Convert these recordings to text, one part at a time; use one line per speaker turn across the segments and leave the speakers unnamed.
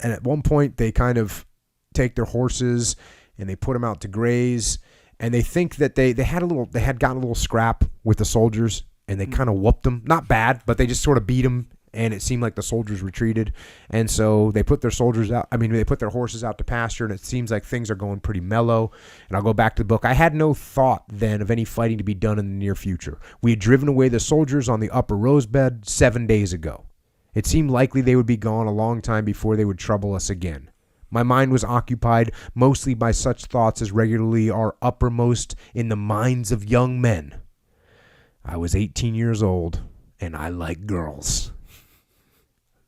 And at one point, they kind of take their horses and they put them out to graze. And they think that they had gotten a little scrap with the soldiers, and they kind of whooped them. Not bad, but they just sort of beat them, and it seemed like the soldiers retreated. And so they put their they put their horses out to pasture, and it seems like things are going pretty mellow. And I'll go back to the book. I had no thought then of any fighting to be done in the near future. We had driven away the soldiers on the upper Rosebud 7 days ago. It seemed likely they would be gone a long time before they would trouble us again. My mind was occupied mostly by such thoughts as regularly are uppermost in the minds of young men. I was 18 years old, and I like girls.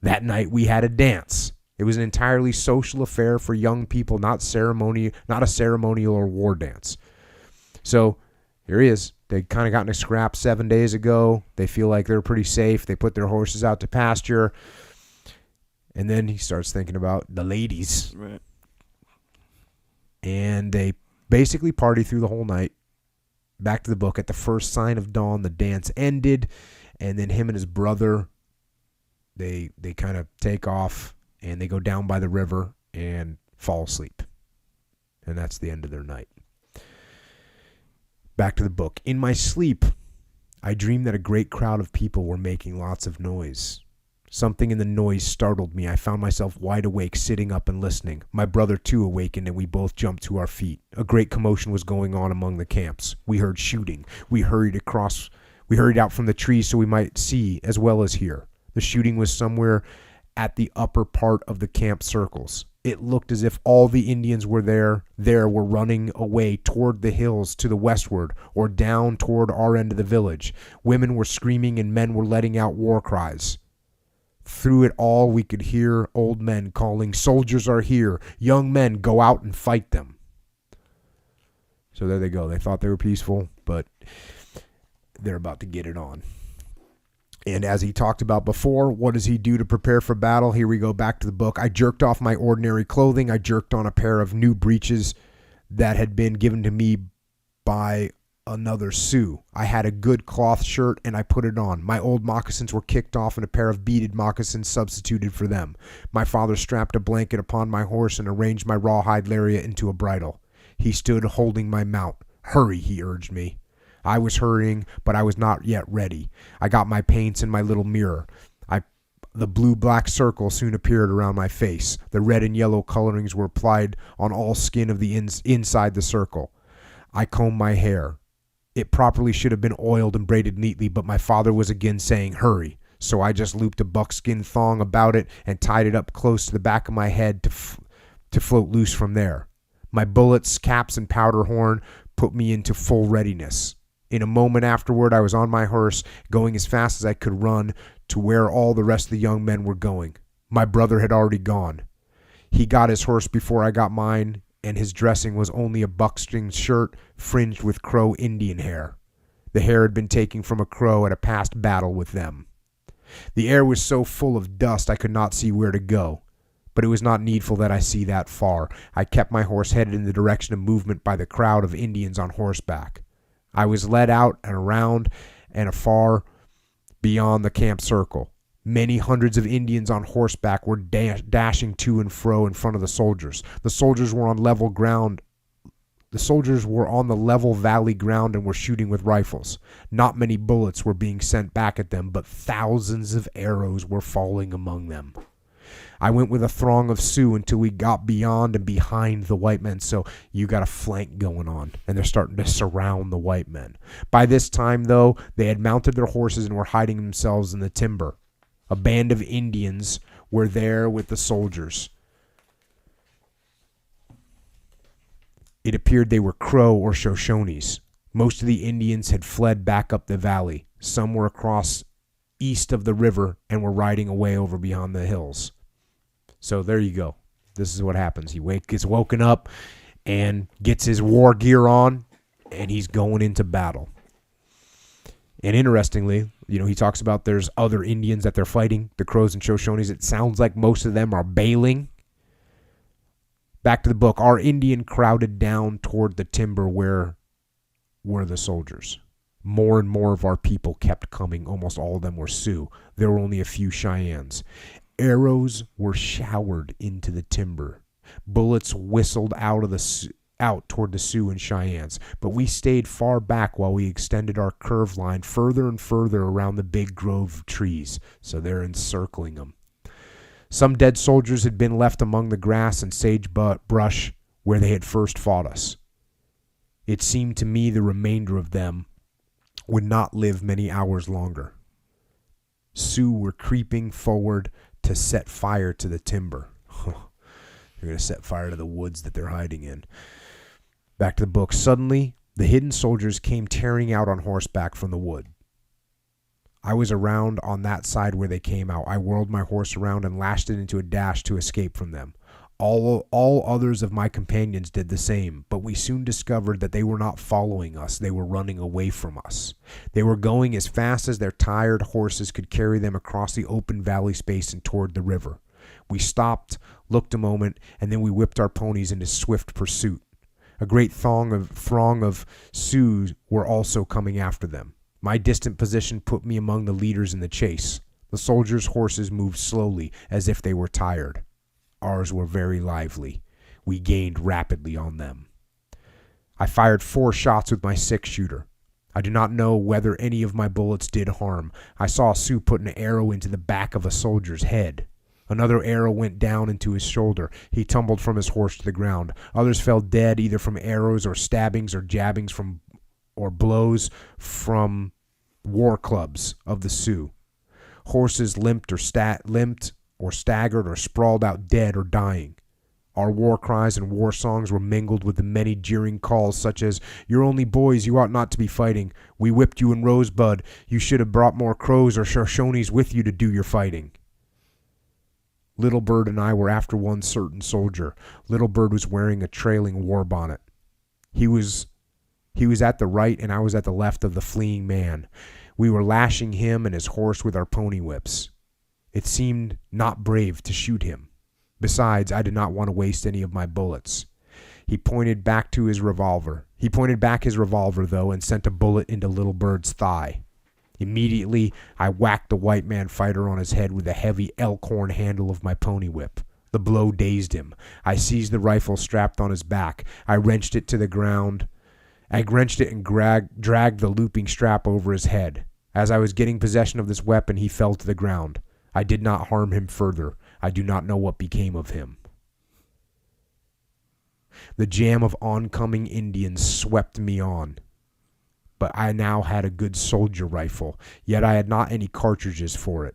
That night we had a dance. It was an entirely social affair for young people, not a ceremonial or war dance. So here he is. They kind of got in a scrap 7 days ago. They feel like they're pretty safe. They put their horses out to pasture. And then he starts thinking about the ladies.
Right.
And they basically party through the whole night. Back to the book. At the first sign of dawn, the dance ended. And then him and his brother, they kind of take off. And they go down by the river and fall asleep. And that's the end of their night. Back to the book. In my sleep, I dreamed that a great crowd of people were making lots of noise. Something in the noise startled me. I found myself wide awake, sitting up and listening. My brother, too, awakened, and we both jumped to our feet. A great commotion was going on among the camps. We heard shooting. We hurried out from the trees so we might see as well as hear. The shooting was somewhere at the upper part of the camp circles. It looked as if all the Indians were were running away toward the hills to the westward or down toward our end of the village. Women were screaming and men were letting out war cries. Through it all, we could hear old men calling, "Soldiers are here. Young men, go out and fight them." So there they go. They thought they were peaceful, but they're about to get it on. And as he talked about before, what does he do to prepare for battle? Here we go back to the book. I jerked off my ordinary clothing. I jerked on a pair of new breeches that had been given to me by another Sioux. I had a good cloth shirt and I put it on. My old moccasins were kicked off and a pair of beaded moccasins substituted for them. My father strapped a blanket upon my horse and arranged my rawhide lariat into a bridle. He stood holding my mount. "Hurry," he urged me. I was hurrying, but I was not yet ready. I got my paints and my little mirror. The blue-black circle soon appeared around my face. The red and yellow colorings were applied on all skin of the inside the circle. I combed my hair. It properly should have been oiled and braided neatly, but my father was again saying, "Hurry." So I just looped a buckskin thong about it and tied it up close to the back of my head to float loose from there. My bullets, caps, and powder horn put me into full readiness. In a moment afterward, I was on my horse, going as fast as I could run to where all the rest of the young men were going. My brother had already gone. He got his horse before I got mine, and his dressing was only a buckskin shirt fringed with Crow Indian hair. The hair had been taken from a Crow at a past battle with them. The air was so full of dust I could not see where to go, but it was not needful that I see that far. I kept my horse headed in the direction of movement by the crowd of Indians on horseback. I was led out and around and afar beyond the camp circle. Many hundreds of Indians on horseback were dashing to and fro in front of the soldiers. The soldiers were on level ground. The soldiers were on the level valley ground and were shooting with rifles. Not many bullets were being sent back at them, but thousands of arrows were falling among them. I went with a throng of Sioux until we got beyond and behind the white men. So you got a flank going on, and they're starting to surround the white men. By this time, though, they had mounted their horses and were hiding themselves in the timber. A band of Indians were there with the soldiers. It appeared they were Crow or Shoshones. Most of the Indians had fled back up the valley. Some were across east of the river and were riding away over beyond the hills. So there you go. This is what happens. He gets woken up and gets his war gear on, and he's going into battle. And interestingly, he talks about there's other Indians that they're fighting, the Crows and Shoshones. It sounds like most of them are bailing. Back to the book. Our Indian crowded down toward the timber where were the soldiers. More and more of our people kept coming. Almost all of them were Sioux. There were only a few Cheyennes. Arrows were showered into the timber. Bullets whistled out toward the Sioux and Cheyennes, but we stayed far back while we extended our curved line further and further around the big grove of trees, so they're encircling them. Some dead soldiers had been left among the grass and sagebrush where they had first fought us. It seemed to me the remainder of them would not live many hours longer. Sioux were creeping forward to set fire to the timber. They're going to set fire to the woods that they're hiding in. Back to the book. Suddenly, the hidden soldiers came tearing out on horseback from the wood. I was around on that side where they came out. I whirled my horse around and lashed it into a dash to escape from them. All others of my companions did the same, but we soon discovered that they were not following us. They were running away from us. They were going as fast as their tired horses could carry them across the open valley space and toward the river. We stopped, looked a moment, and then we whipped our ponies into swift pursuit. A great throng of Sioux were also coming after them. My distant position put me among the leaders in the chase. The soldiers' horses moved slowly, as if they were tired. Ours were very lively. We gained rapidly on them. I fired 4 shots with my 6-shooter. I do not know whether any of my bullets did harm. I saw a Sioux put an arrow into the back of a soldier's head. Another arrow went down into his shoulder. He tumbled from his horse to the ground. Others fell dead either from arrows or stabbings or jabbings or blows from war clubs of the Sioux. Horses limped or staggered or sprawled out dead or dying. Our war cries and war songs were mingled with the many jeering calls such as, "You're only boys, you ought not to be fighting. We whipped you in Rosebud. You should have brought more Crows or Shoshones with you to do your fighting." Little Bird and I were after one certain soldier. Little Bird was wearing a trailing war bonnet. He was at the right and I was at the left of the fleeing man. We were lashing him and his horse with our pony whips. It seemed not brave to shoot him. Besides, I did not want to waste any of my bullets. He pointed back his revolver, though, and sent a bullet into Little Bird's thigh. Immediately, I whacked the white man fighter on his head with the heavy elk horn handle of my pony whip. The blow dazed him. I seized the rifle strapped on his back. I wrenched it to the ground. I wrenched it and dragged the looping strap over his head. As I was getting possession of this weapon, he fell to the ground. I did not harm him further. I do not know what became of him. The jam of oncoming Indians swept me on. But I now had a good soldier rifle, yet I had not any cartridges for it.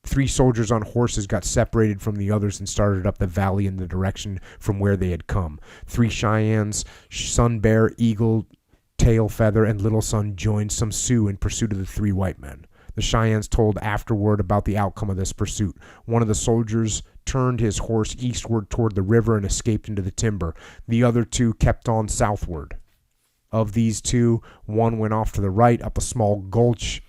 3 soldiers on horses got separated from the others and started up the valley in the direction from where they had come. 3 Cheyennes, Sun Bear, Eagle, Tail Feather, and Little Sun joined some Sioux in pursuit of the 3 white men. The Cheyennes told afterward about the outcome of this pursuit. One of the soldiers turned his horse eastward toward the river and escaped into the timber. The other 2 kept on southward. Of these 2, one went off to the right up a small gulch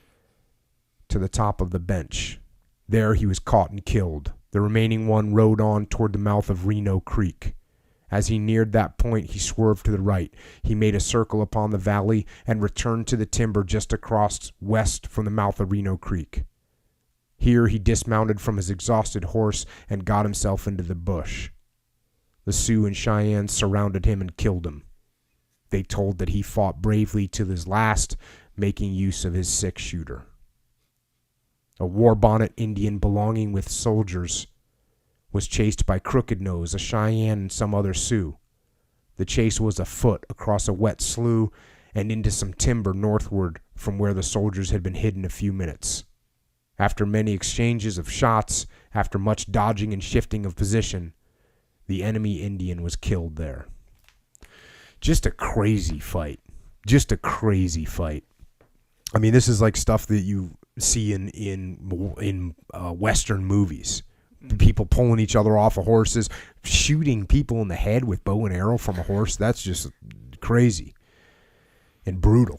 to the top of the bench. There he was caught and killed. The remaining one rode on toward the mouth of Reno Creek. As he neared that point, he swerved to the right. He made a circle upon the valley and returned to the timber just across west from the mouth of Reno Creek. Here he dismounted from his exhausted horse and got himself into the bush. The Sioux and Cheyennes surrounded him and killed him. They told that he fought bravely till his last, making use of his 6-shooter. A war bonnet Indian belonging with soldiers was chased by Crooked Nose, a Cheyenne, and some other Sioux. The chase was afoot across a wet slough and into some timber northward from where the soldiers had been hidden a few minutes. After many exchanges of shots, after much dodging and shifting of position, the enemy Indian was killed there. Just a crazy fight. Just a crazy fight. I mean, this is like stuff that you see in Western movies. People pulling each other off of horses, shooting people in the head with bow and arrow from a horse. That's just crazy and brutal.